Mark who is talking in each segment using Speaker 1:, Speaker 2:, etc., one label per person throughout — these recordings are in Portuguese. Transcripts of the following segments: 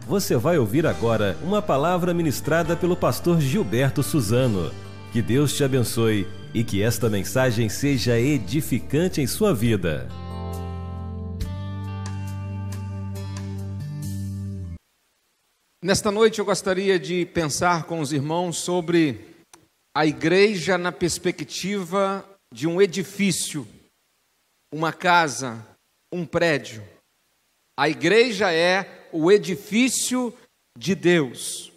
Speaker 1: Você vai ouvir agora uma palavra ministrada pelo pastor Gilberto Suzano. Que Deus te abençoe e que esta mensagem seja edificante em sua vida.
Speaker 2: Nesta noite eu gostaria de pensar com os irmãos sobre a igreja na perspectiva de um edifício, uma casa, um prédio. A igreja é o edifício de Deus.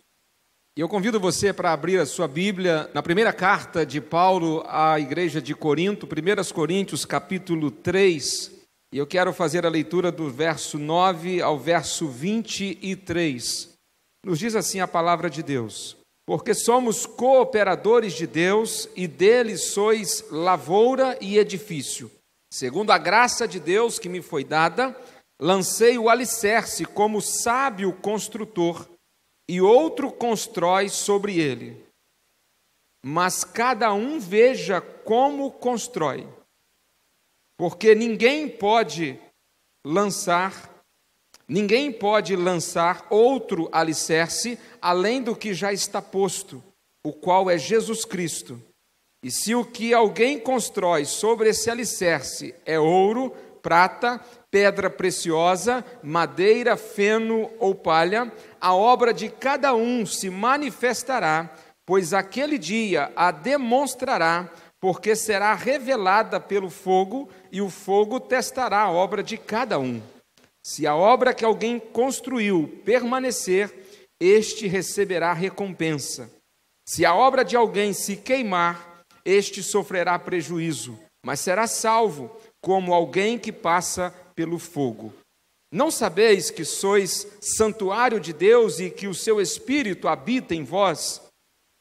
Speaker 2: E eu convido você para abrir a sua Bíblia na primeira carta de Paulo à igreja de Corinto, 1 Coríntios capítulo 3. E eu quero fazer a leitura do verso 9 ao verso 23. Nos diz assim a palavra de Deus: porque somos cooperadores de Deus e dele sois lavoura e edifício. Segundo a graça de Deus que me foi dada, lancei o alicerce como sábio construtor, e outro constrói sobre ele. Mas cada um veja como constrói, porque ninguém pode lançar outro alicerce além do que já está posto, o qual é Jesus Cristo. E se o que alguém constrói sobre esse alicerce é ouro, prata, pedra preciosa, madeira, feno ou palha, a obra de cada um se manifestará, pois aquele dia a demonstrará, porque será revelada pelo fogo, e o fogo testará a obra de cada um. Se a obra que alguém construiu permanecer, este receberá recompensa. Se a obra de alguém se queimar, este sofrerá prejuízo, mas será salvo, como alguém que passa pelo fogo. Não sabeis que sois santuário de Deus e que o seu Espírito habita em vós?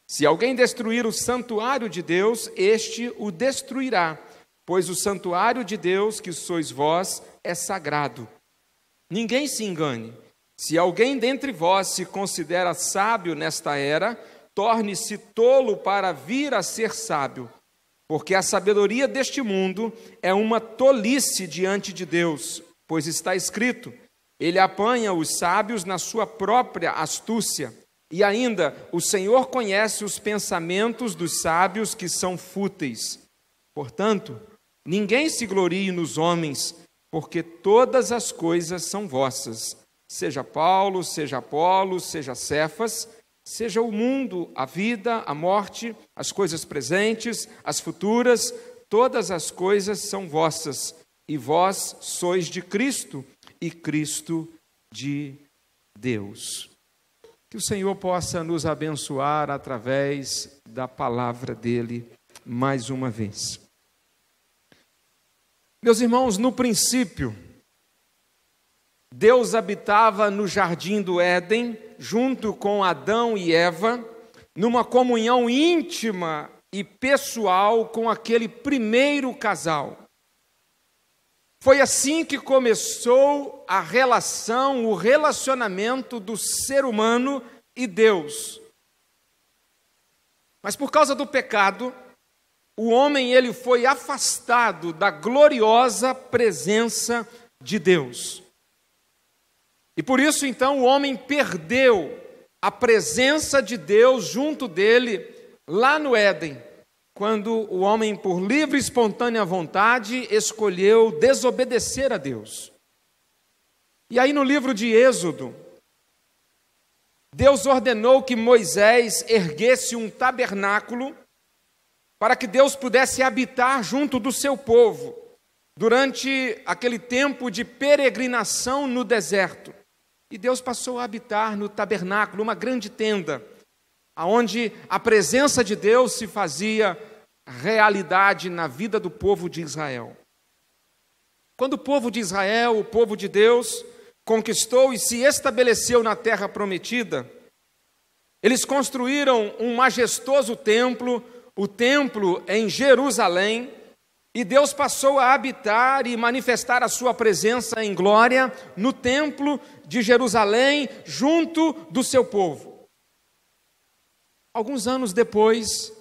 Speaker 2: Se alguém destruir o santuário de Deus, este o destruirá, pois o santuário de Deus, que sois vós, é sagrado. Ninguém se engane. Se alguém dentre vós se considera sábio nesta era, torne-se tolo para vir a ser sábio. Porque a sabedoria deste mundo é uma tolice diante de Deus, pois está escrito: ele apanha os sábios na sua própria astúcia. E ainda, o Senhor conhece os pensamentos dos sábios que são fúteis. Portanto, ninguém se glorie nos homens, porque todas as coisas são vossas. Seja Paulo, seja Apolo, seja Cefas, seja o mundo, a vida, a morte, as coisas presentes, as futuras, todas as coisas são vossas, e vós sois de Cristo, e Cristo de Deus. Que o Senhor possa nos abençoar através da palavra dele mais uma vez. Meus irmãos, no princípio, Deus habitava no jardim do Éden, junto com Adão e Eva, numa comunhão íntima e pessoal com aquele primeiro casal. Foi assim que começou a relação, o relacionamento do ser humano e Deus. Mas por causa do pecado, o homem ele foi afastado da gloriosa presença de Deus. E por isso, então, o homem perdeu a presença de Deus junto dele, lá no Éden, quando o homem, por livre e espontânea vontade, escolheu desobedecer a Deus. E aí, no livro de Êxodo, Deus ordenou que Moisés erguesse um tabernáculo para que Deus pudesse habitar junto do seu povo, durante aquele tempo de peregrinação no deserto. E Deus passou a habitar no tabernáculo, uma grande tenda, onde a presença de Deus se fazia realidade na vida do povo de Israel. Quando o povo de Israel, o povo de Deus, conquistou e se estabeleceu na terra prometida, eles construíram um majestoso templo, o templo em Jerusalém, e Deus passou a habitar e manifestar a sua presença em glória no templo de Jerusalém, junto do seu povo. Alguns anos depois,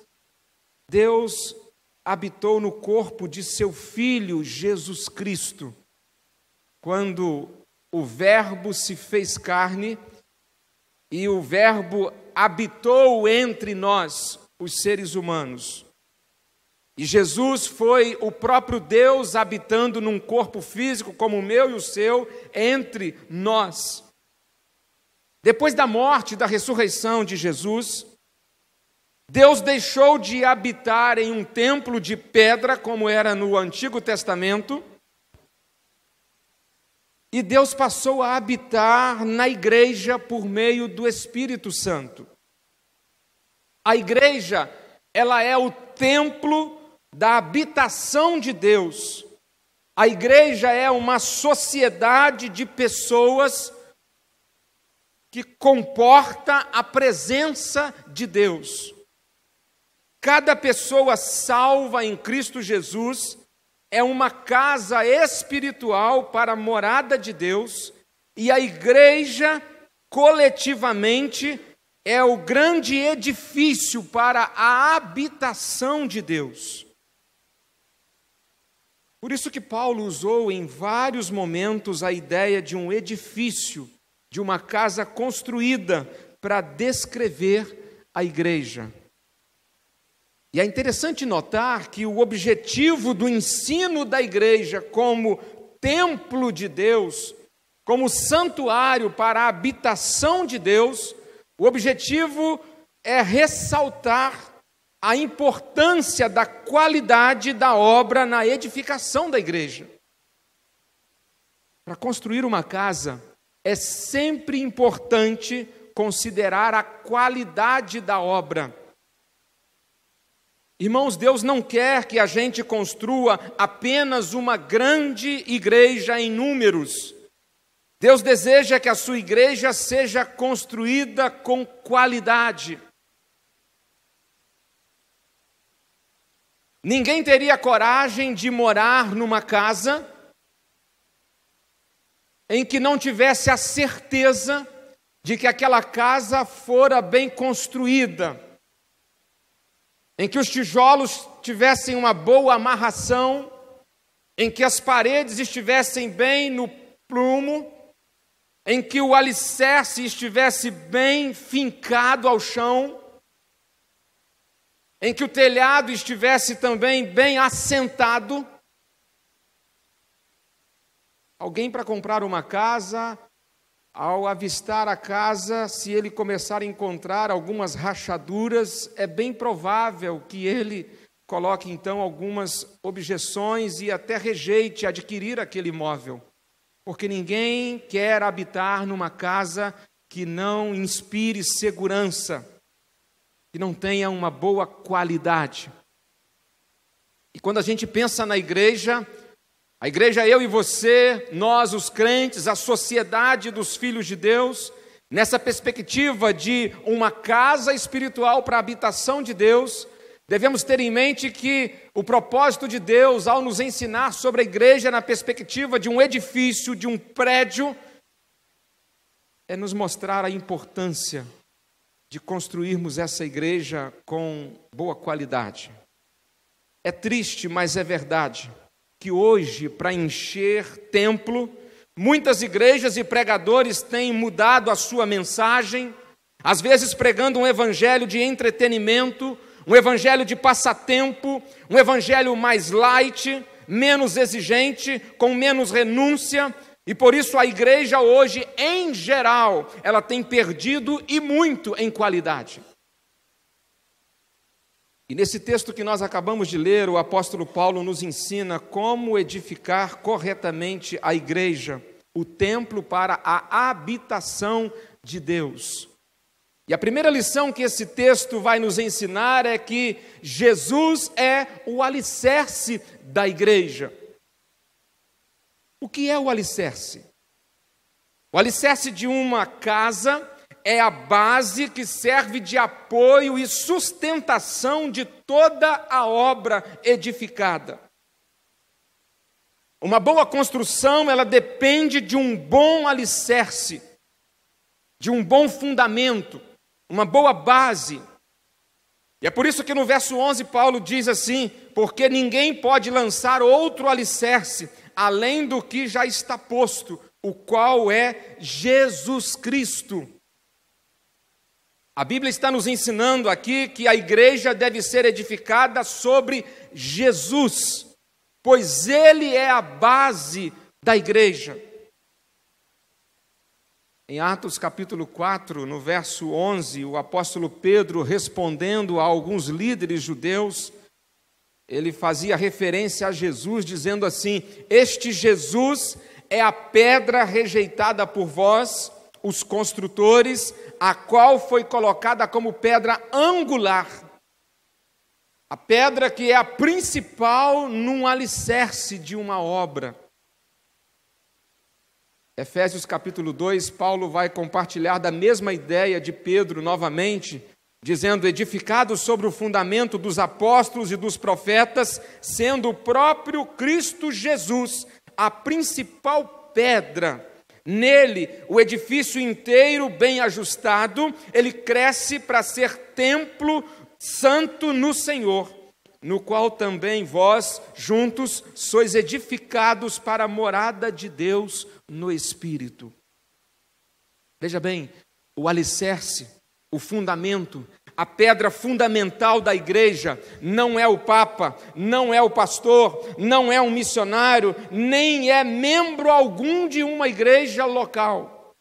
Speaker 2: Deus habitou no corpo de seu Filho Jesus Cristo, quando o Verbo se fez carne e o Verbo habitou entre nós, os seres humanos. E Jesus foi o próprio Deus habitando num corpo físico como o meu e o seu, entre nós. Depois da morte e da ressurreição de Jesus, Deus deixou de habitar em um templo de pedra, como era no Antigo Testamento, e Deus passou a habitar na igreja por meio do Espírito Santo. A igreja, ela é o templo da habitação de Deus. A igreja é uma sociedade de pessoas que comporta a presença de Deus. Cada pessoa salva em Cristo Jesus é uma casa espiritual para a morada de Deus, e a igreja, coletivamente, é o grande edifício para a habitação de Deus. Por isso que Paulo usou em vários momentos a ideia de um edifício, de uma casa construída, para descrever a igreja. E é interessante notar que o objetivo do ensino da igreja como templo de Deus, como santuário para a habitação de Deus, o objetivo é ressaltar a importância da qualidade da obra na edificação da igreja. Para construir uma casa, é sempre importante considerar a qualidade da obra. Irmãos, Deus não quer que a gente construa apenas uma grande igreja em números. Deus deseja que a sua igreja seja construída com qualidade. Ninguém teria coragem de morar numa casa em que não tivesse a certeza de que aquela casa fora bem construída, em que os tijolos tivessem uma boa amarração, em que as paredes estivessem bem no prumo, em que o alicerce estivesse bem fincado ao chão, em que o telhado estivesse também bem assentado. Alguém, para comprar uma casa, ao avistar a casa, se ele começar a encontrar algumas rachaduras, é bem provável que ele coloque então algumas objeções e até rejeite adquirir aquele imóvel, porque ninguém quer habitar numa casa que não inspire segurança, que não tenha uma boa qualidade. E quando a gente pensa na igreja, a igreja, eu e você, nós os crentes, a sociedade dos filhos de Deus, nessa perspectiva de uma casa espiritual para a habitação de Deus, devemos ter em mente que o propósito de Deus, ao nos ensinar sobre a igreja na perspectiva de um edifício, de um prédio, é nos mostrar a importância de construirmos essa igreja com boa qualidade. É triste, mas é verdade, que hoje, para encher templo, muitas igrejas e pregadores têm mudado a sua mensagem, às vezes pregando um evangelho de entretenimento, um evangelho de passatempo, um evangelho mais light, menos exigente, com menos renúncia, e por isso a igreja hoje, em geral, ela tem perdido e muito em qualidade. E nesse texto que nós acabamos de ler, o apóstolo Paulo nos ensina como edificar corretamente a igreja, o templo para a habitação de Deus. E a primeira lição que esse texto vai nos ensinar é que Jesus é o alicerce da igreja. O que é o alicerce? O alicerce de uma casa é a base que serve de apoio e sustentação de toda a obra edificada. Uma boa construção, ela depende de um bom alicerce, de um bom fundamento, uma boa base. E é por isso que no verso 11 Paulo diz assim: porque ninguém pode lançar outro alicerce, além do que já está posto, o qual é Jesus Cristo. A Bíblia está nos ensinando aqui que a igreja deve ser edificada sobre Jesus, pois Ele é a base da igreja. Em Atos capítulo 4, no verso 11, o apóstolo Pedro, respondendo a alguns líderes judeus, ele fazia referência a Jesus, dizendo assim: este Jesus é a pedra rejeitada por vós, os construtores, a qual foi colocada como pedra angular. A pedra que é a principal num alicerce de uma obra. Efésios capítulo 2, Paulo vai compartilhar da mesma ideia de Pedro novamente, dizendo: edificados sobre o fundamento dos apóstolos e dos profetas, sendo o próprio Cristo Jesus a principal pedra. Nele, o edifício inteiro bem ajustado, ele cresce para ser templo santo no Senhor, no qual também vós, juntos, sois edificados para a morada de Deus no Espírito. Veja bem, o alicerce, o fundamento, a pedra fundamental da igreja não é o Papa, não é o pastor, não é um missionário, nem é membro algum de uma igreja local.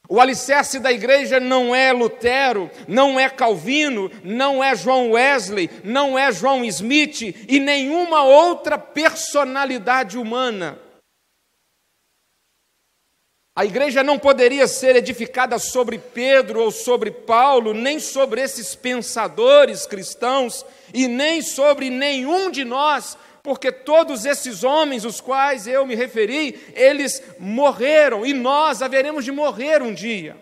Speaker 2: O alicerce da igreja não é Lutero, não é Calvino, não é John Wesley, não é John Smith e nenhuma outra personalidade humana. A igreja não poderia ser edificada sobre Pedro ou sobre Paulo, nem sobre esses pensadores cristãos e nem sobre nenhum de nós, porque todos esses homens, os quais eu me referi, eles morreram e nós haveremos de morrer um dia.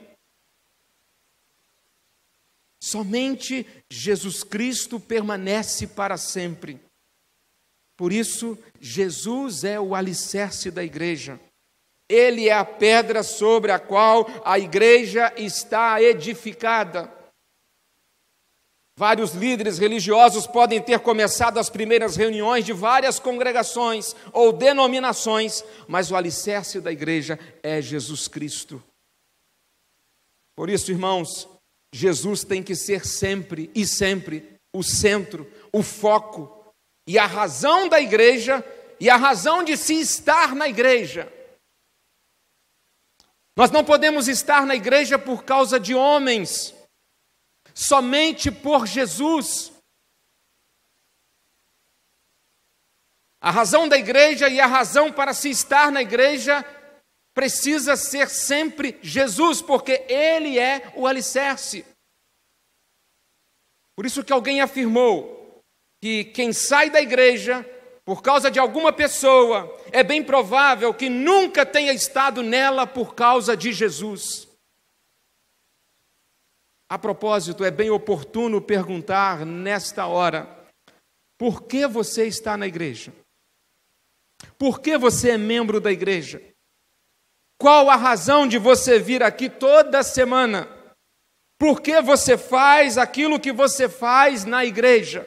Speaker 2: Somente Jesus Cristo permanece para sempre. Por isso, Jesus é o alicerce da igreja. Ele é a pedra sobre a qual a igreja está edificada. Vários líderes religiosos podem ter começado as primeiras reuniões de várias congregações ou denominações, mas o alicerce da igreja é Jesus Cristo. Por isso, irmãos, Jesus tem que ser sempre e sempre o centro, o foco e a razão da igreja e a razão de se estar na igreja. Nós não podemos estar na igreja por causa de homens, somente por Jesus. A razão da igreja e a razão para se estar na igreja precisa ser sempre Jesus, porque Ele é o alicerce. Por isso que alguém afirmou que quem sai da igreja por causa de alguma pessoa, é bem provável que nunca tenha estado nela por causa de Jesus. A propósito, é bem oportuno perguntar nesta hora: por que você está na igreja? Por que você é membro da igreja? Qual a razão de você vir aqui toda semana? Por que você faz aquilo que você faz na igreja?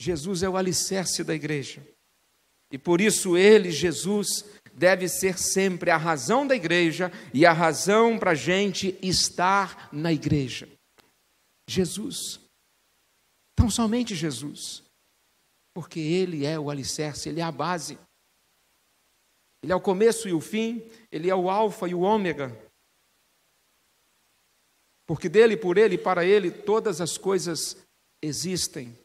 Speaker 2: Jesus é o alicerce da igreja. E por isso Ele, Jesus, deve ser sempre a razão da igreja e a razão para a gente estar na igreja. Jesus. Então somente Jesus. Porque Ele é o alicerce, Ele é a base. Ele é o começo e o fim, Ele é o alfa e o ômega. Porque dele, por Ele e para Ele, todas as coisas existem.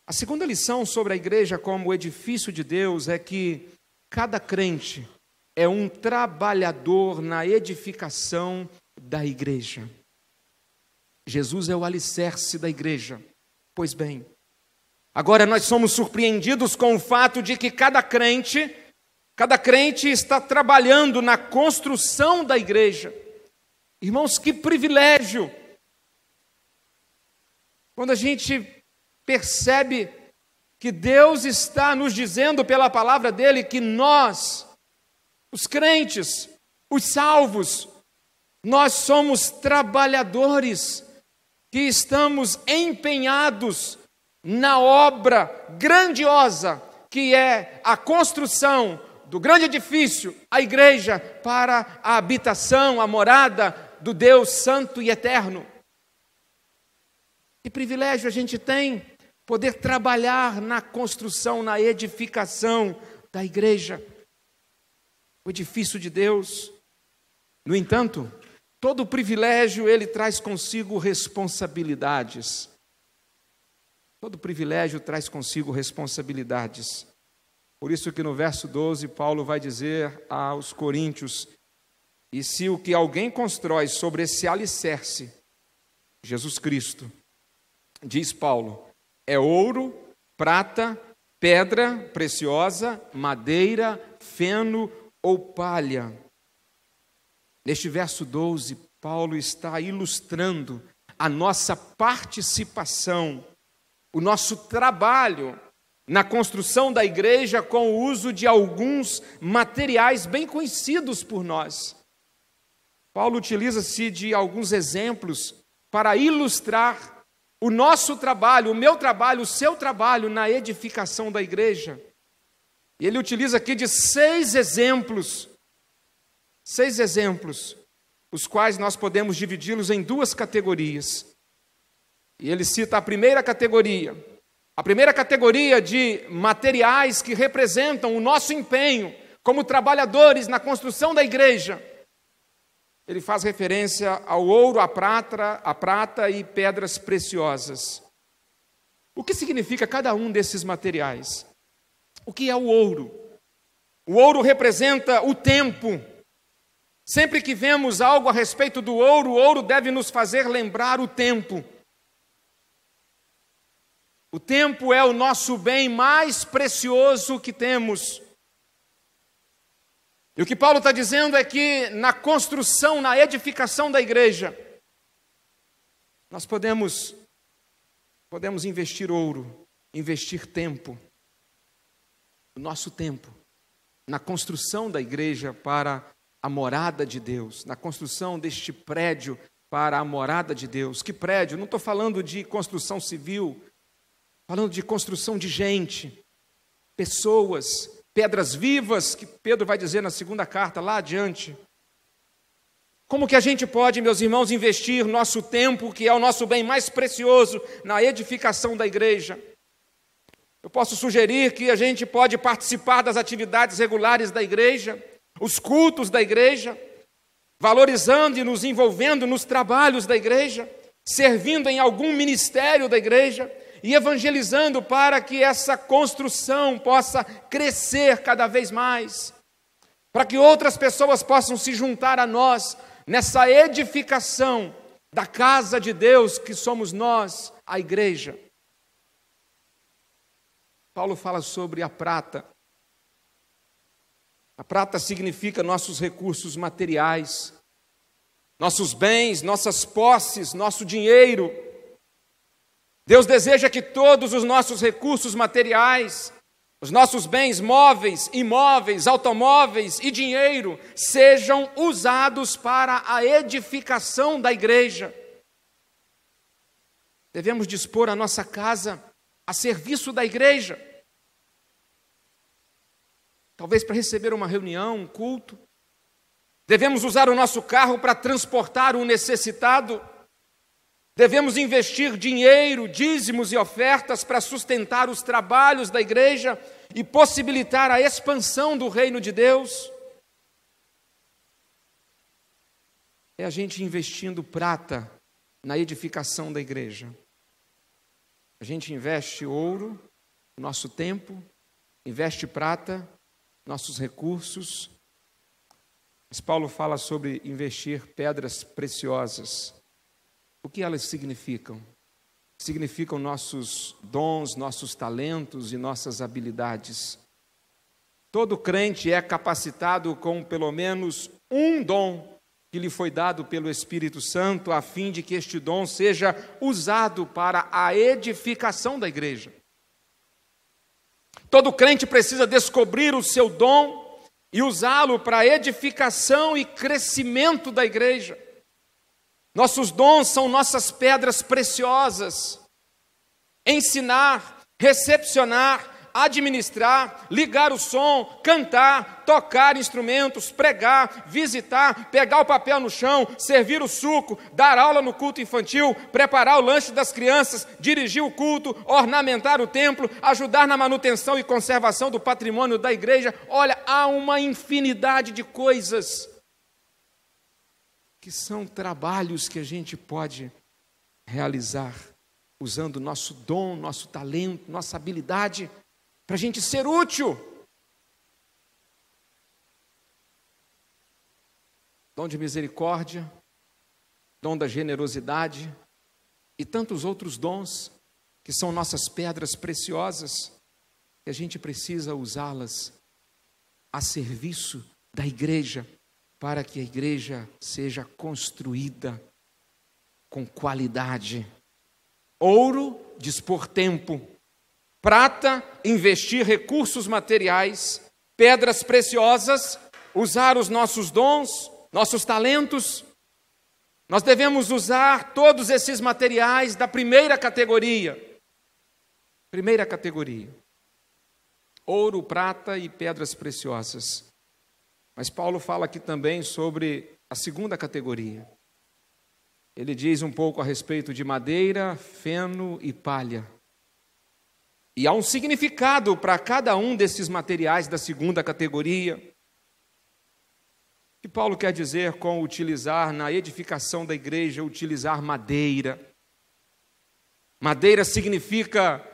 Speaker 2: A segunda lição sobre a igreja como edifício de Deus é que cada crente é um trabalhador na edificação da igreja. Jesus é o alicerce da igreja. Pois bem, agora nós somos surpreendidos com o fato de que cada crente está trabalhando na construção da igreja. Irmãos, que privilégio! Quando a gente percebe que Deus está nos dizendo pela palavra dele que nós, os crentes, os salvos, nós somos trabalhadores que estamos empenhados na obra grandiosa que é a construção do grande edifício, a igreja, para a habitação, a morada do Deus Santo e Eterno. Que privilégio a gente tem poder trabalhar na construção, na edificação da igreja, o edifício de Deus. No entanto, todo privilégio ele traz consigo responsabilidades. Todo privilégio traz consigo responsabilidades. Por isso que no verso 12, Paulo vai dizer aos coríntios: e se o que alguém constrói sobre esse alicerce, Jesus Cristo, diz Paulo, é ouro, prata, pedra preciosa, madeira, feno ou palha. Neste verso 12, Paulo está ilustrando a nossa participação, o nosso trabalho na construção da igreja com o uso de alguns materiais bem conhecidos por nós. Paulo utiliza-se de alguns exemplos para ilustrar o nosso trabalho, o meu trabalho, o seu trabalho na edificação da igreja. E ele utiliza aqui de 6 exemplos, os quais nós podemos dividi-los em 2 categorias. E ele cita a primeira categoria de materiais que representam o nosso empenho como trabalhadores na construção da igreja. Ele faz referência ao ouro, à prata e pedras preciosas. O que significa cada um desses materiais? O que é o ouro? O ouro representa o tempo. Sempre que vemos algo a respeito do ouro, o ouro deve nos fazer lembrar o tempo. O tempo é o nosso bem mais precioso que temos. E o que Paulo está dizendo é que na construção, na edificação da igreja, nós podemos investir ouro, investir tempo, o nosso tempo, na construção da igreja para a morada de Deus, na construção deste prédio para a morada de Deus. Que prédio? Não estou falando de construção civil, falando de construção de gente, pessoas, pedras vivas, que Pedro vai dizer na segunda carta, lá adiante. Como que a gente pode, meus irmãos, investir nosso tempo, que é o nosso bem mais precioso, na edificação da igreja? Eu posso sugerir que a gente pode participar das atividades regulares da igreja, os cultos da igreja, valorizando e nos envolvendo nos trabalhos da igreja, servindo em algum ministério da igreja e evangelizando para que essa construção possa crescer cada vez mais, para que outras pessoas possam se juntar a nós nessa edificação da casa de Deus que somos nós, a igreja. Paulo fala sobre a prata. A prata significa nossos recursos materiais, nossos bens, nossas posses, nosso dinheiro. Deus deseja que todos os nossos recursos materiais, os nossos bens móveis, imóveis, automóveis e dinheiro sejam usados para a edificação da igreja. Devemos dispor a nossa casa a serviço da igreja. Talvez para receber uma reunião, um culto. Devemos usar o nosso carro para transportar um necessitado. Devemos investir dinheiro, dízimos e ofertas para sustentar os trabalhos da igreja e possibilitar a expansão do reino de Deus. É a gente investindo prata na edificação da igreja. A gente investe ouro, nosso tempo, investe prata, nossos recursos. Mas Paulo fala sobre investir pedras preciosas. O que elas significam? Significam nossos dons, nossos talentos e nossas habilidades. Todo crente é capacitado com pelo menos um dom que lhe foi dado pelo Espírito Santo, a fim de que este dom seja usado para a edificação da igreja. Todo crente precisa descobrir o seu dom e usá-lo para a edificação e crescimento da igreja. Nossos dons são nossas pedras preciosas. Ensinar, recepcionar, administrar, ligar o som, cantar, tocar instrumentos, pregar, visitar, pegar o papel no chão, servir o suco, dar aula no culto infantil, preparar o lanche das crianças, dirigir o culto, ornamentar o templo, ajudar na manutenção e conservação do patrimônio da igreja. Olha, há uma infinidade de coisas que são trabalhos que a gente pode realizar usando nosso dom, nosso talento, nossa habilidade, para a gente ser útil. Dom de misericórdia, dom da generosidade e tantos outros dons que são nossas pedras preciosas, que a gente precisa usá-las a serviço da igreja, para que a igreja seja construída com qualidade. Ouro, dispor tempo. Prata, investir recursos materiais. Pedras preciosas, usar os nossos dons, nossos talentos. Nós devemos usar todos esses materiais da primeira categoria. Primeira categoria. Ouro, prata e pedras preciosas. Mas Paulo fala aqui também sobre a segunda categoria. Ele diz um pouco a respeito de madeira, feno e palha. E há um significado para cada um desses materiais da segunda categoria. O que Paulo quer dizer com utilizar na edificação da igreja, utilizar madeira? Madeira significa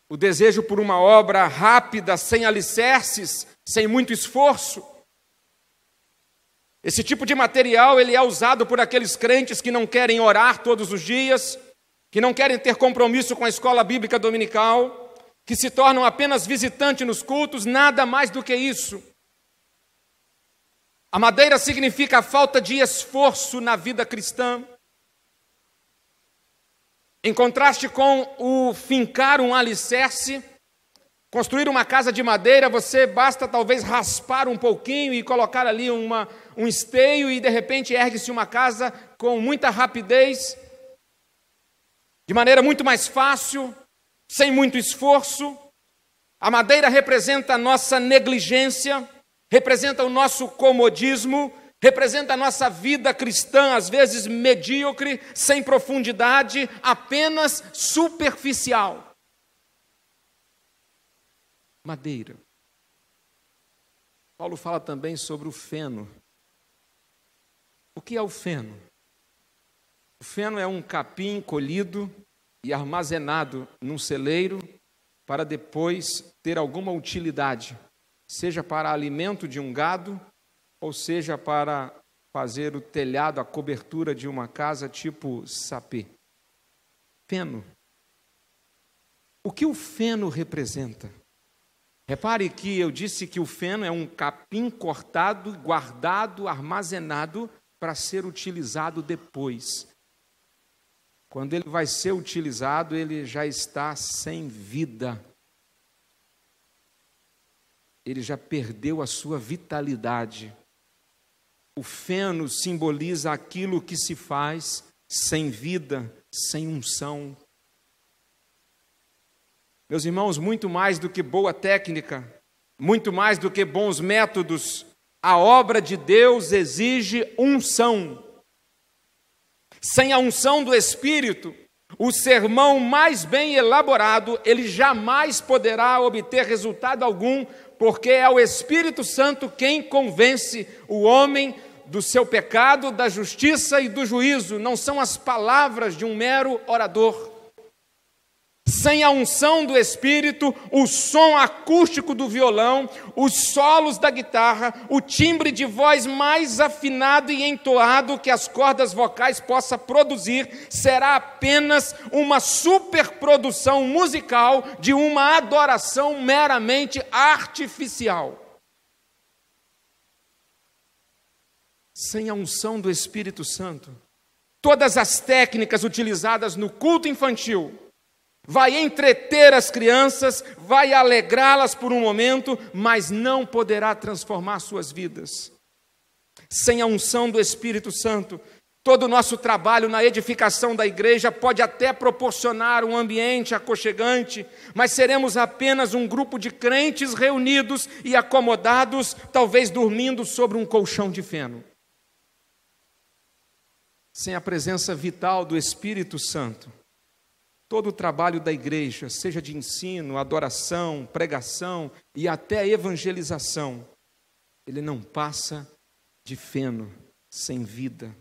Speaker 2: o desejo por uma obra rápida, sem alicerces, sem muito esforço. Esse tipo de material ele é usado por aqueles crentes que não querem orar todos os dias, que não querem ter compromisso com a escola bíblica dominical, que se tornam apenas visitantes nos cultos, nada mais do que isso. A madeira significa a falta de esforço na vida cristã. Em contraste com o fincar um alicerce, construir uma casa de madeira, você basta talvez raspar um pouquinho e colocar ali um esteio e de repente ergue-se uma casa com muita rapidez, de maneira muito mais fácil, sem muito esforço. A madeira representa a nossa negligência, representa o nosso comodismo, representa a nossa vida cristã, às vezes medíocre, sem profundidade, apenas superficial. Madeira. Paulo fala também sobre o feno. O que é o feno? O feno é um capim colhido e armazenado num celeiro para depois ter alguma utilidade, seja para alimento de um gado, ou seja para fazer o telhado, a cobertura de uma casa tipo sapê. Feno. O que o feno representa? Repare que eu disse que o feno é um capim cortado, guardado, armazenado para ser utilizado depois. Quando ele vai ser utilizado, ele já está sem vida. Ele já perdeu a sua vitalidade. O feno simboliza aquilo que se faz sem vida, sem unção. Meus irmãos, muito mais do que boa técnica, muito mais do que bons métodos, a obra de Deus exige unção. Sem a unção do Espírito, o sermão mais bem elaborado, ele jamais poderá obter resultado algum, porque é o Espírito Santo quem convence o homem do seu pecado, da justiça e do juízo, não são as palavras de um mero orador. Sem a unção do Espírito, o som acústico do violão, os solos da guitarra, o timbre de voz mais afinado e entoado que as cordas vocais possam produzir, será apenas uma superprodução musical de uma adoração meramente artificial. Sem a unção do Espírito Santo, todas as técnicas utilizadas no culto infantil, vai entreter as crianças, vai alegrá-las por um momento, mas não poderá transformar suas vidas. Sem a unção do Espírito Santo, Todo o nosso trabalho na edificação da igreja pode até proporcionar um ambiente aconchegante, mas seremos apenas um grupo de crentes reunidos e acomodados, talvez dormindo sobre um colchão de feno. Sem a presença vital do Espírito Santo, todo o trabalho da igreja, seja de ensino, adoração, pregação e até evangelização, ele não passa de feno, sem vida.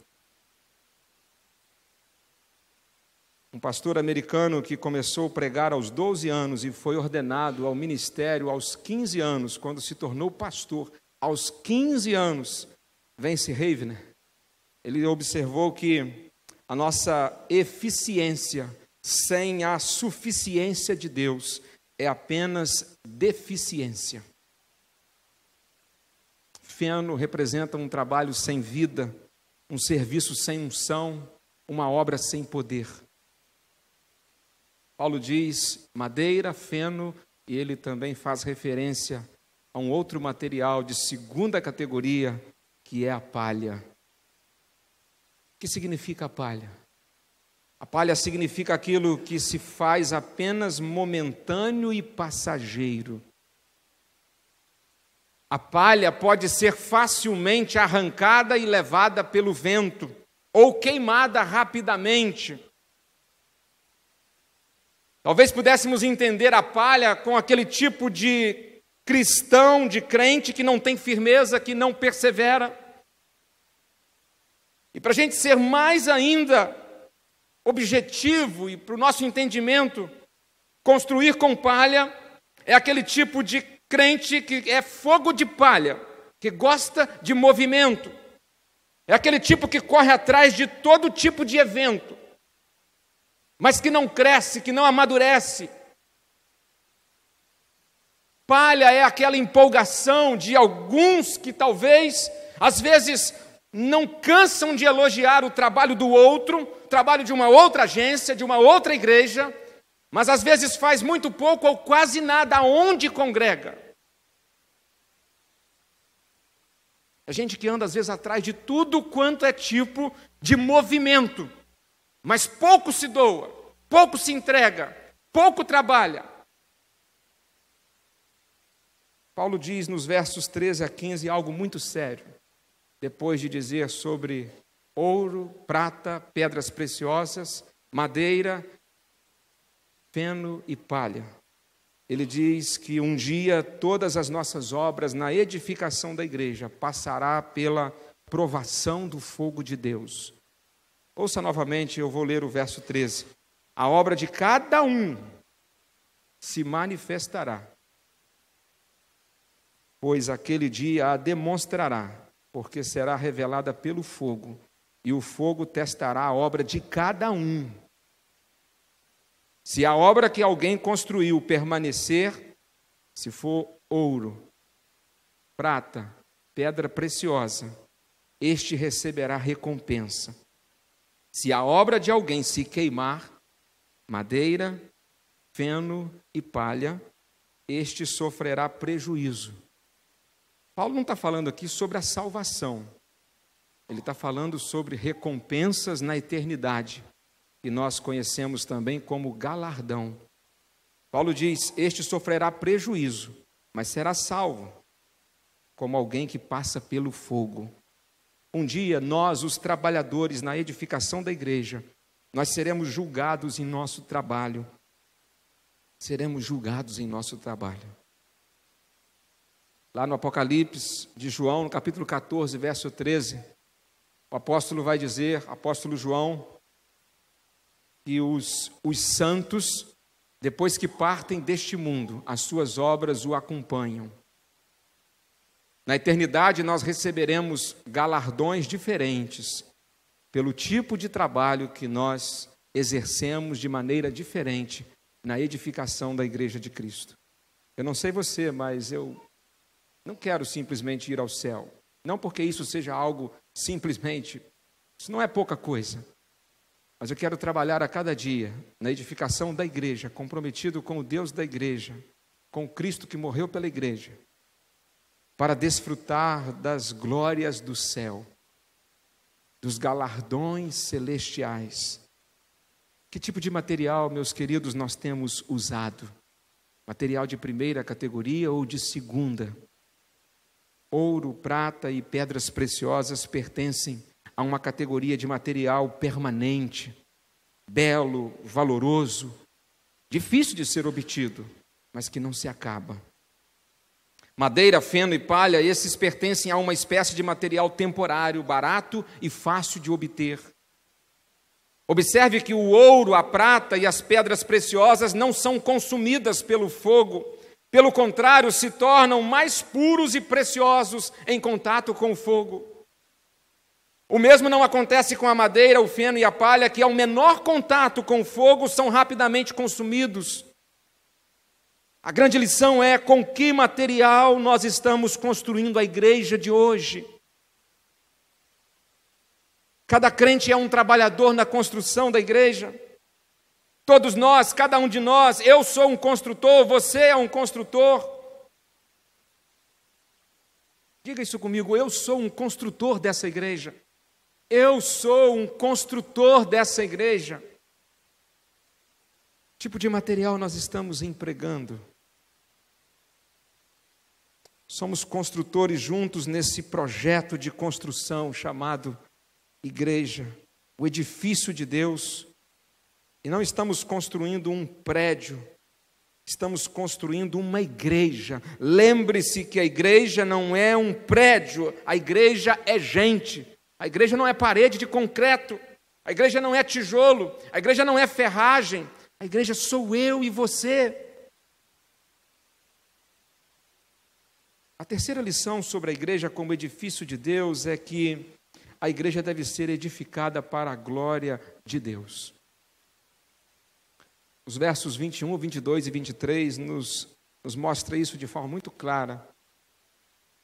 Speaker 2: Um pastor americano que começou a pregar aos 12 anos e foi ordenado ao ministério aos 15 anos, quando se tornou pastor, aos 15 anos, Vance Havner, ele observou que a nossa eficiência sem a suficiência de Deus é apenas deficiência. Feno representa um trabalho sem vida, um serviço sem unção, uma obra sem poder. Paulo diz madeira, feno, e ele também faz referência a um outro material de segunda categoria, que é a palha. O que significa a palha? A palha significa aquilo que se faz apenas momentâneo e passageiro. A palha pode ser facilmente arrancada e levada pelo vento, ou queimada rapidamente. Talvez pudéssemos entender a palha com aquele tipo de cristão, de crente que não tem firmeza, que não persevera. E para a gente ser mais ainda objetivo e para o nosso entendimento, construir com palha é aquele tipo de crente que é fogo de palha, que gosta de movimento. É aquele tipo que corre atrás de todo tipo de evento, mas que não cresce, que não amadurece. Palha é aquela empolgação de alguns que talvez, às vezes, não cansam de elogiar o trabalho do outro, trabalho de uma outra agência, de uma outra igreja, mas às vezes faz muito pouco ou quase nada aonde congrega. A gente que anda às vezes atrás de tudo quanto é tipo de movimento, mas pouco se doa, pouco se entrega, pouco trabalha. Paulo diz nos versos 13 a 15 algo muito sério. Depois de dizer sobre ouro, prata, pedras preciosas, madeira, feno e palha. Ele diz que um dia todas as nossas obras na edificação da igreja passará pela provação do fogo de Deus. Ouça novamente, eu vou ler o verso 13. A obra de cada um se manifestará, pois aquele dia a demonstrará, porque será revelada pelo fogo, e o fogo testará a obra de cada um. Se a obra que alguém construiu permanecer, se for ouro, prata, pedra preciosa, este receberá recompensa. Se a obra de alguém se queimar, madeira, feno e palha, este sofrerá prejuízo. Paulo não está falando aqui sobre a salvação. Ele está falando sobre recompensas na eternidade, que nós conhecemos também como galardão. Paulo diz, este sofrerá prejuízo, mas será salvo, como alguém que passa pelo fogo. Um dia, nós, os trabalhadores na edificação da igreja, nós seremos julgados em nosso trabalho. Seremos julgados em nosso trabalho. Lá no Apocalipse de João, no capítulo 14, verso 13, o apóstolo vai dizer, apóstolo João, que os santos, depois que partem deste mundo, as suas obras o acompanham. Na eternidade nós receberemos galardões diferentes pelo tipo de trabalho que nós exercemos de maneira diferente na edificação da igreja de Cristo. Eu não sei você, mas eu não quero simplesmente ir ao céu. Não porque isso seja algo simplesmente, isso não é pouca coisa. Mas eu quero trabalhar a cada dia na edificação da igreja, comprometido com o Deus da igreja, com Cristo que morreu pela igreja, para desfrutar das glórias do céu. dos galardões celestiais. Que tipo de material, meus queridos, nós temos usado? Material de primeira categoria ou de segunda? Ouro, prata e pedras preciosas pertencem a uma categoria de material permanente, belo, valoroso, difícil de ser obtido, mas que não se acaba. Madeira, feno e palha, esses pertencem a uma espécie de material temporário, barato e fácil de obter. Observe que o ouro, a prata e as pedras preciosas não são consumidas pelo fogo. Pelo contrário, se tornam mais puros e preciosos em contato com o fogo. O mesmo não acontece com a madeira, o feno e a palha, que ao menor contato com o fogo são rapidamente consumidos. A grande lição é com que material nós estamos construindo a igreja de hoje. Cada crente é um trabalhador na construção da igreja. Todos nós, cada um de nós, eu sou um construtor, você é um construtor. Diga isso comigo, eu sou um construtor dessa igreja. Eu sou um construtor dessa igreja. Que tipo de material nós estamos empregando? Somos construtores juntos nesse projeto de construção chamado igreja, o edifício de Deus. E não estamos construindo um prédio, estamos construindo uma igreja. Lembre-se que a igreja não é um prédio, a igreja é gente. A igreja não é parede de concreto, a igreja não é tijolo, a igreja não é ferragem, a igreja sou eu e você. A terceira lição sobre a igreja como edifício de Deus é que a igreja deve ser edificada para a glória de Deus. Os versos 21, 22 e 23 nos mostra isso de forma muito clara.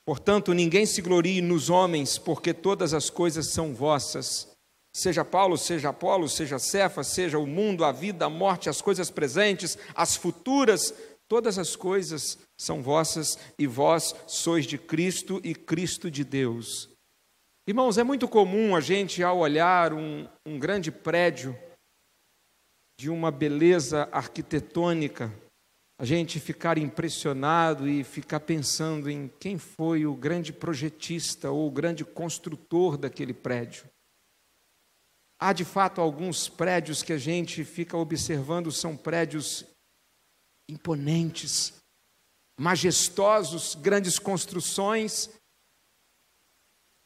Speaker 2: Portanto, ninguém se glorie nos homens, porque todas as coisas são vossas. Seja Paulo, seja Apolo, seja Cefas, seja o mundo, a vida, a morte, as coisas presentes, as futuras, todas as coisas são vossas e vós sois de Cristo e Cristo de Deus. Irmãos, é muito comum a gente, ao olhar um grande prédio de uma beleza arquitetônica, a gente ficar impressionado e ficar pensando em quem foi o grande projetista ou o grande construtor daquele prédio. Há, de fato, alguns prédios que a gente fica observando, são prédios imponentes, majestosos, grandes construções.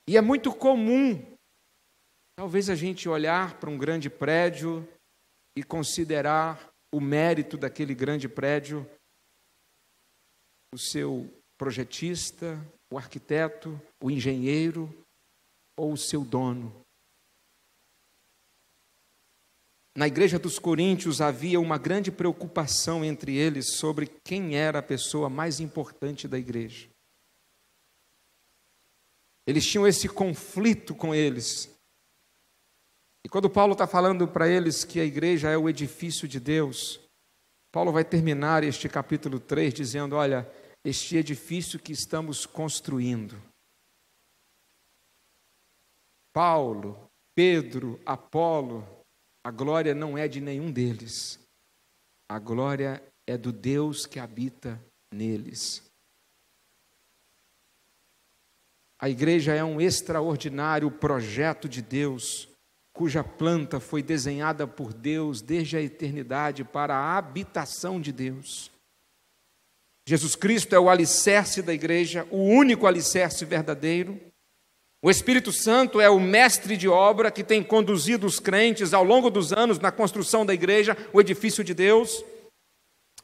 Speaker 2: E é muito comum, talvez, a gente olhar para um grande prédio e considerar o mérito daquele grande prédio, o seu projetista, o arquiteto, o engenheiro ou o seu dono. Na igreja dos Coríntios havia uma grande preocupação entre eles sobre quem era a pessoa mais importante da igreja. Eles tinham esse conflito com eles. E quando Paulo está falando para eles que a igreja é o edifício de Deus, Paulo vai terminar este capítulo 3 dizendo, olha, este edifício que estamos construindo. Paulo, Pedro, Apolo, a glória não é de nenhum deles. A glória é do Deus que habita neles. A igreja é um extraordinário projeto de Deus, cuja planta foi desenhada por Deus desde a eternidade para a habitação de Deus. Jesus Cristo é o alicerce da igreja, o único alicerce verdadeiro. O Espírito Santo é o mestre de obra que tem conduzido os crentes ao longo dos anos na construção da igreja, o edifício de Deus.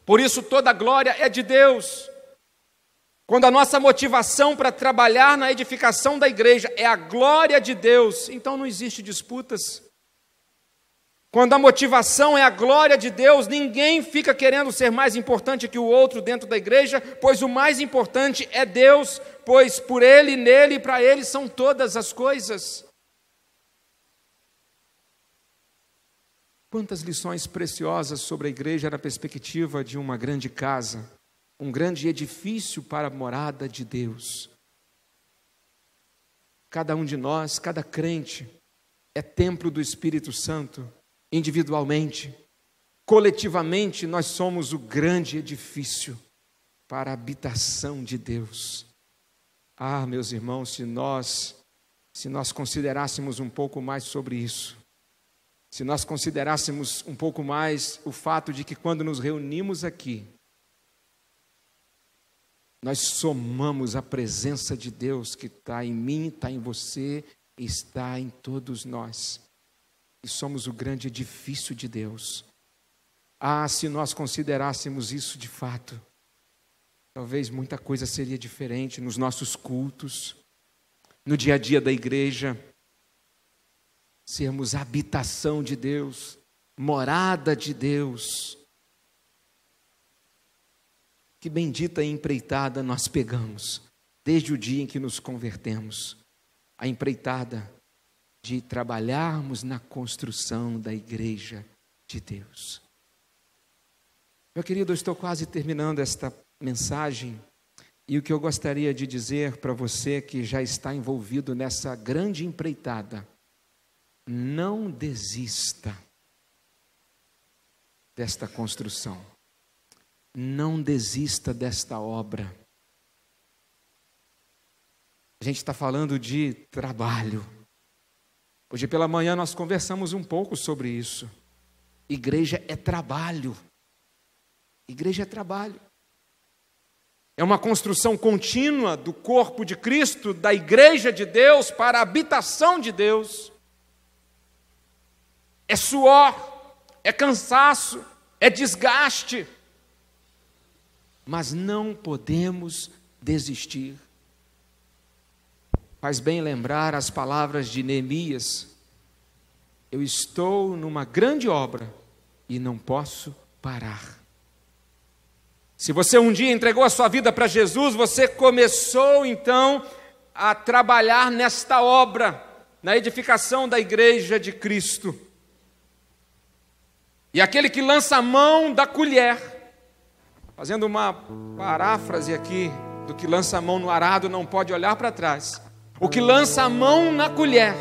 Speaker 2: Por isso toda a glória é de Deus. Quando a nossa motivação para trabalhar na edificação da igreja é a glória de Deus, então não existe disputas. Quando a motivação é a glória de Deus, ninguém fica querendo ser mais importante que o outro dentro da igreja, pois o mais importante é Deus, pois por Ele, nele e para Ele são todas as coisas. Quantas lições preciosas sobre a igreja na perspectiva de uma grande casa, um grande edifício para a morada de Deus. Cada um de nós, cada crente, é templo do Espírito Santo, individualmente, coletivamente, nós somos o grande edifício para a habitação de Deus. Ah, meus irmãos, se nós considerássemos um pouco mais sobre isso, se nós considerássemos um pouco mais o fato de que quando nos reunimos aqui, nós somamos a presença de Deus que está em mim, está em você, está em todos nós. E somos o grande edifício de Deus. Ah, se nós considerássemos isso de fato, talvez muita coisa seria diferente nos nossos cultos, no dia a dia da igreja. Sermos habitação de Deus, morada de Deus. Que bendita empreitada nós pegamos, desde o dia em que nos convertemos, a empreitada de trabalharmos na construção da igreja de Deus. Meu querido, eu estou quase terminando esta mensagem, e o que eu gostaria de dizer para você que já está envolvido nessa grande empreitada: não desista desta construção. Não desista desta obra. A gente está falando de trabalho. Hoje pela manhã nós conversamos um pouco sobre isso. Igreja é trabalho. Igreja é trabalho. É uma construção contínua do corpo de Cristo, da igreja de Deus, para a habitação de Deus. É suor, é cansaço, é desgaste. Mas não podemos desistir. Faz bem lembrar as palavras de Neemias: eu estou numa grande obra e não posso parar. Se você um dia entregou a sua vida para Jesus, você começou então a trabalhar nesta obra, na edificação da igreja de Cristo. E aquele que lança a mão da colher, fazendo uma paráfrase aqui do que lança a mão no arado, não pode olhar para trás. O que lança a mão na colher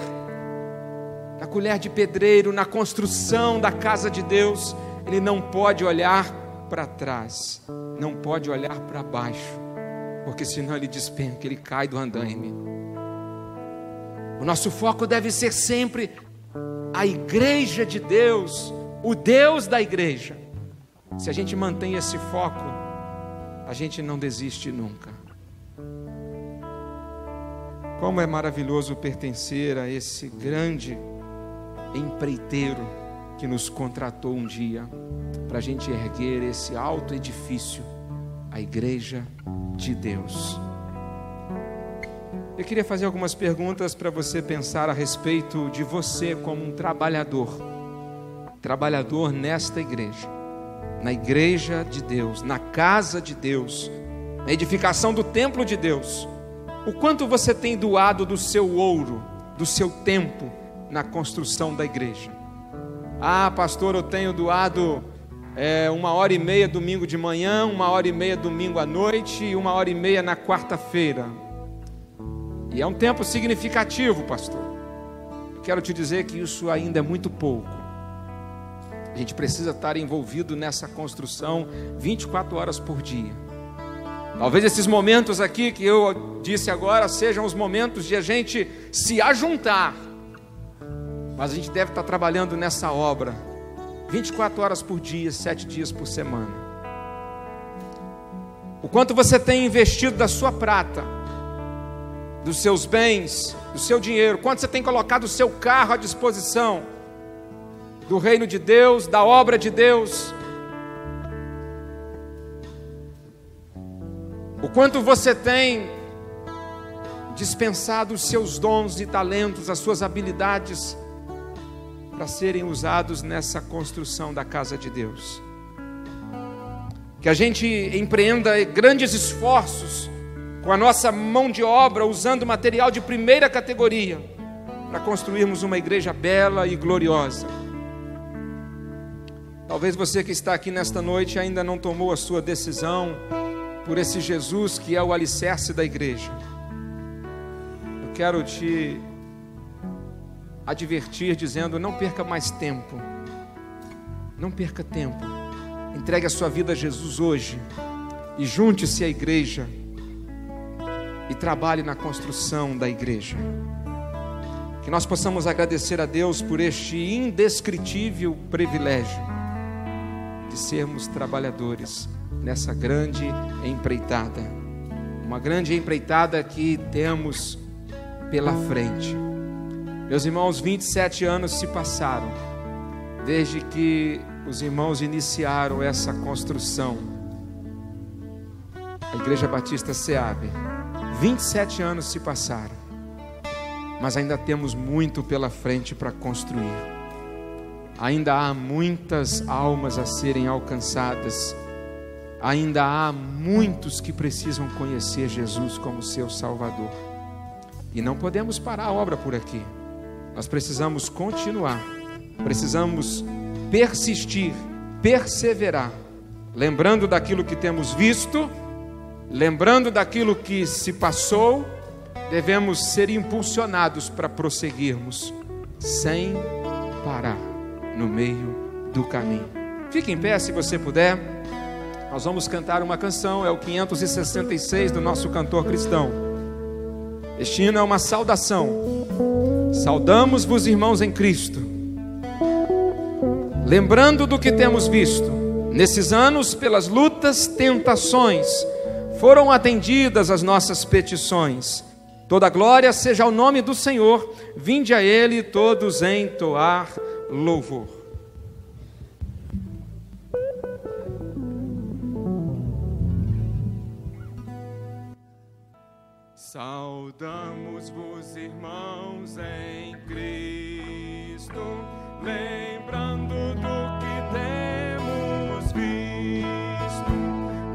Speaker 2: de pedreiro, na construção da casa de Deus, ele não pode olhar para trás, não pode olhar para baixo, porque senão ele despenca, ele cai do andaime. O nosso foco deve ser sempre a igreja de Deus, o Deus da igreja. Se a gente mantém esse foco, a gente não desiste nunca. Como é maravilhoso pertencer a esse grande empreiteiro que nos contratou um dia para a gente erguer esse alto edifício, a igreja de Deus. Eu queria fazer algumas perguntas para você pensar a respeito de você como um trabalhador nesta igreja, na igreja de Deus, na casa de Deus, na edificação do templo de Deus. O quanto você tem doado do seu ouro, do seu tempo na construção da igreja? Ah, pastor, eu tenho doado 1h30 domingo de manhã, 1h30 domingo à noite e 1h30 na quarta-feira. E é um tempo significativo, pastor. Eu quero te dizer que isso ainda é muito pouco. A gente precisa estar envolvido nessa construção 24 horas por dia. Talvez esses momentos aqui que eu disse agora sejam os momentos de a gente se ajuntar. Mas a gente deve estar trabalhando nessa obra 24 horas por dia, 7 dias por semana. O quanto você tem investido da sua prata, dos seus bens, do seu dinheiro, quanto você tem colocado o seu carro à disposição do reino de Deus, da obra de Deus. O quanto você tem dispensado os seus dons e talentos, as suas habilidades, para serem usados nessa construção da casa de Deus. Que a gente empreenda grandes esforços com a nossa mão de obra, usando material de primeira categoria, para construirmos uma igreja bela e gloriosa. Talvez você que está aqui nesta noite ainda não tomou a sua decisão por esse Jesus que é o alicerce da igreja. Eu quero te advertir dizendo: não perca mais tempo. Não perca tempo. Entregue a sua vida a Jesus hoje e junte-se à igreja e trabalhe na construção da igreja. Que nós possamos agradecer a Deus por este indescritível privilégio de sermos trabalhadores nessa grande empreitada. Uma grande empreitada que temos pela frente. Meus irmãos, 27 anos se passaram desde que os irmãos iniciaram essa construção. A Igreja Batista SEAB. 27 anos se passaram, mas ainda temos muito pela frente para construir. Ainda há muitas almas a serem alcançadas. Ainda há muitos que precisam conhecer Jesus como seu Salvador. E não podemos parar a obra por aqui. Nós precisamos continuar. Precisamos persistir, perseverar, lembrando daquilo que temos visto, lembrando daquilo que se passou. Devemos ser impulsionados para prosseguirmos sem parar no meio do caminho. Fique em pé se você puder. Nós vamos cantar uma canção, é o 566 do nosso cantor cristão. Este hino é uma saudação. Saudamos-vos, irmãos em Cristo, lembrando do que temos visto. Nesses anos, pelas lutas, tentações, foram atendidas as nossas petições. Toda glória seja ao nome do Senhor. Vinde a Ele todos entoar louvor. Saudamos-vos, irmãos em Cristo, lembrando do que temos visto,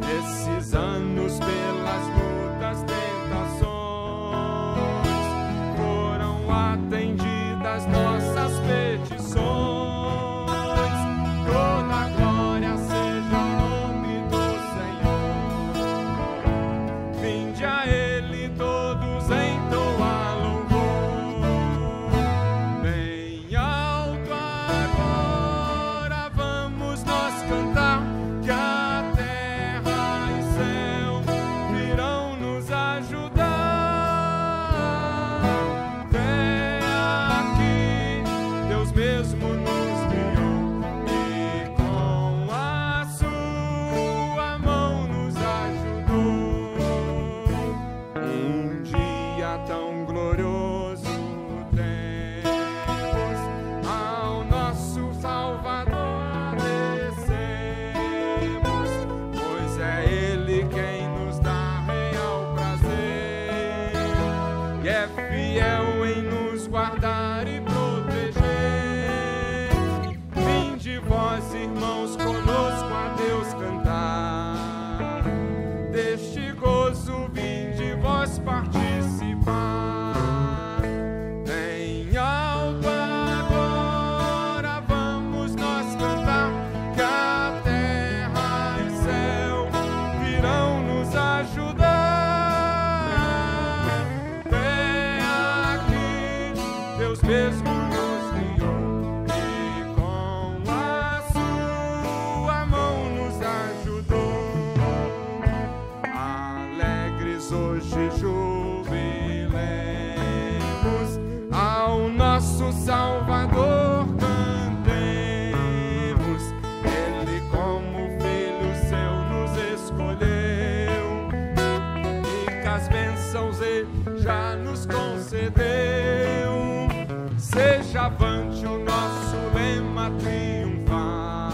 Speaker 2: nesses anos pelas lutas, tentações, foram atendidas nossas petições. Toda glória seja ao nome do Senhor. Vinde a Ele todos entoar louvor. Bem alto agora vamos nós cantar, que a terra e céu virão nos ajudar. Até aqui Deus mesmo nos guiou e com a sua mão nos ajudou. Um dia tão glorioso temos, ao nosso Salvador descemos, pois é Ele quem nos dá real prazer e é fiel em nos guardar e proteger. Vinde vós, irmãos, conosco a Deus cantar, deste gozo vinde vós participar. Bem alto agora vamos nós cantar, que a terra e céu virão nos ajudar. Até aqui Deus mesmo nos guiou e com a sua mão nos ajudou. Alegres hoje jubilemos, ao nosso Salvador cantemos. Ele como filho seu nos escolheu e que as bênçãos Ele já nos concedeu. Seja avante o nosso lema triunfal,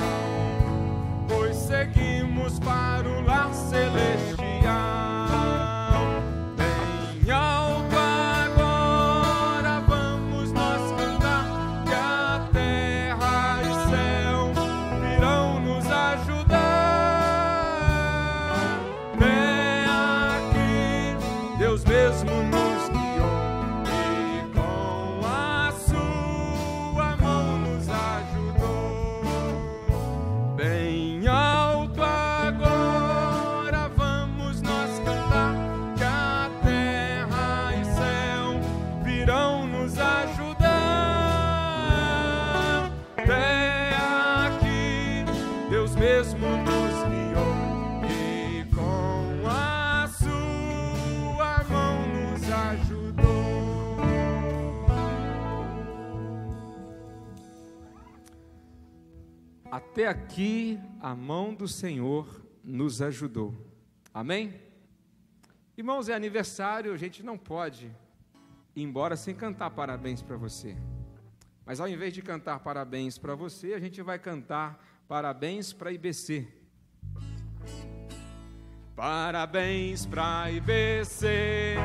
Speaker 2: pois seguimos para o lar celestial. Bem alto agora vamos nós cantar, que a terra e céu virão nos ajudar. Até aqui Deus mesmo nos guiou e com a sua mão nos ajudou. Bem alto agora até aqui a mão do Senhor nos ajudou. Amém? Irmãos, é aniversário, a gente não pode ir embora sem cantar parabéns para você. Mas ao invés de cantar parabéns para você, a gente vai cantar parabéns para IBC. Parabéns para IBC,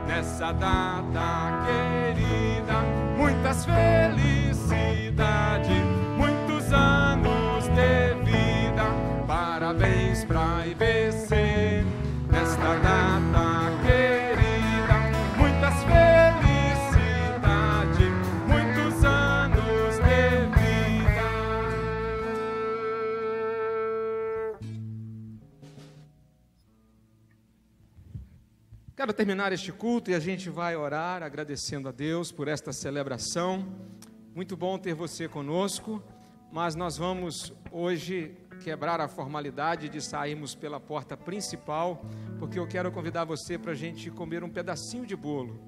Speaker 2: nessa data querida, muitas felicidades, muitos anos de vida. Parabéns para IBC, nesta data querida, muitas felicidades, muitos anos de vida. Quero terminar este culto e a gente vai orar agradecendo a Deus por esta celebração. Muito bom ter você conosco, mas nós vamos hoje quebrar a formalidade de sairmos pela porta principal, porque eu quero convidar você para a gente comer um pedacinho de bolo.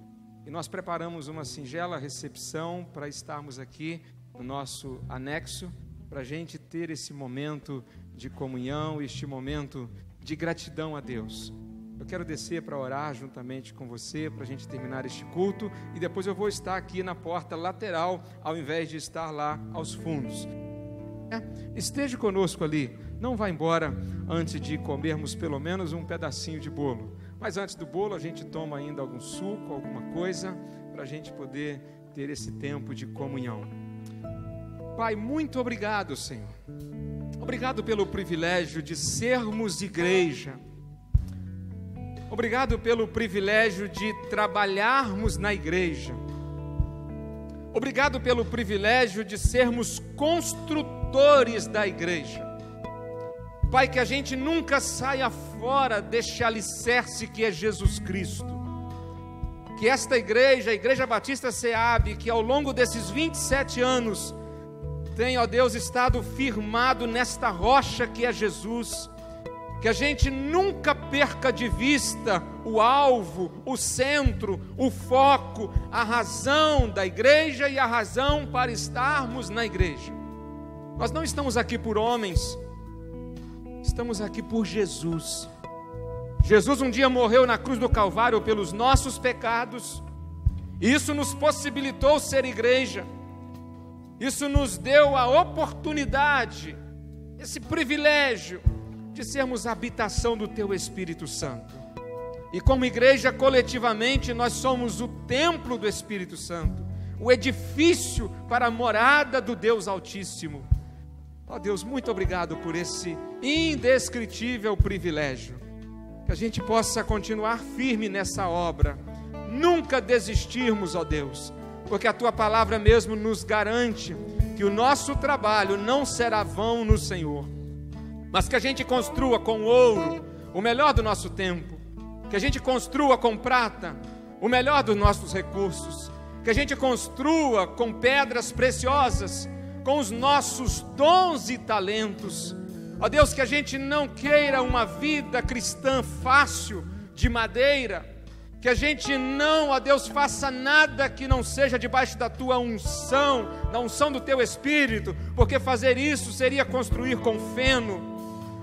Speaker 2: E nós preparamos uma singela recepção para estarmos aqui no nosso anexo, para a gente ter esse momento de comunhão, este momento de gratidão a Deus. Eu quero descer para orar juntamente com você, para a gente terminar este culto, e depois eu vou estar aqui na porta lateral, ao invés de estar lá aos fundos. Esteja conosco ali, não vá embora antes de comermos pelo menos um pedacinho de bolo. Mas antes do bolo a gente toma ainda algum suco, alguma coisa, para a gente poder ter esse tempo de comunhão. Pai, muito obrigado, Senhor. Obrigado pelo privilégio de sermos igreja. Obrigado pelo privilégio de trabalharmos na igreja. Obrigado pelo privilégio de sermos construtores da igreja. Pai, que a gente nunca saia fora deste alicerce que é Jesus Cristo. Que esta igreja, a Igreja Batista SEAB, que ao longo desses 27 anos tem, ó Deus, estado firmado nesta rocha que é Jesus, que a gente nunca perca de vista o alvo, o centro, o foco, a razão da igreja e a razão para estarmos na igreja. Nós não estamos aqui por homens, estamos aqui por Jesus. Jesus um dia morreu na cruz do Calvário pelos nossos pecados, e isso nos possibilitou ser igreja, isso nos deu a oportunidade, esse privilégio de sermos a habitação do Teu Espírito Santo. E como igreja, coletivamente, nós somos o templo do Espírito Santo, o edifício para a morada do Deus Altíssimo. Ó Deus, muito obrigado por esse indescritível privilégio, que a gente possa continuar firme nessa obra, nunca desistirmos, ó Deus, porque a Tua palavra mesmo nos garante que o nosso trabalho não será vão no Senhor, mas que a gente construa com ouro o melhor do nosso tempo, que a gente construa com prata o melhor dos nossos recursos, que a gente construa com pedras preciosas, com os nossos dons e talentos. Ó Deus, que a gente não queira uma vida cristã fácil, de madeira, que a gente não, ó Deus, faça nada que não seja debaixo da Tua unção, da unção do Teu Espírito, porque fazer isso seria construir com feno.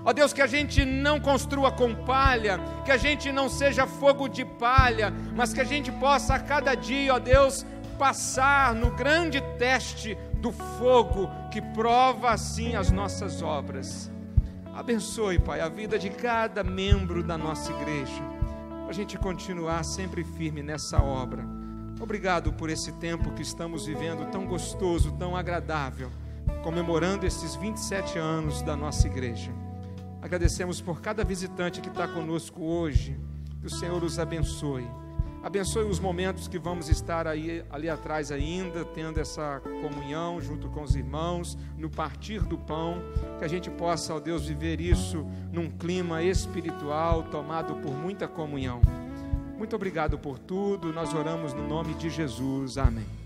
Speaker 2: Ó Deus, que a gente não construa com palha, que a gente não seja fogo de palha, mas que a gente possa a cada dia, ó Deus, passar no grande teste do fogo que prova assim as nossas obras. Abençoe, Pai, a vida de cada membro da nossa igreja, para a gente continuar sempre firme nessa obra. Obrigado por esse tempo que estamos vivendo tão gostoso, tão agradável, comemorando esses 27 anos da nossa igreja. Agradecemos por cada visitante que está conosco hoje, que o Senhor os abençoe. Abençoe os momentos que vamos estar ali atrás ainda, tendo essa comunhão junto com os irmãos, no partir do pão, que a gente possa, ó Deus, viver isso num clima espiritual, tomado por muita comunhão. Muito obrigado por tudo, nós oramos no nome de Jesus, amém.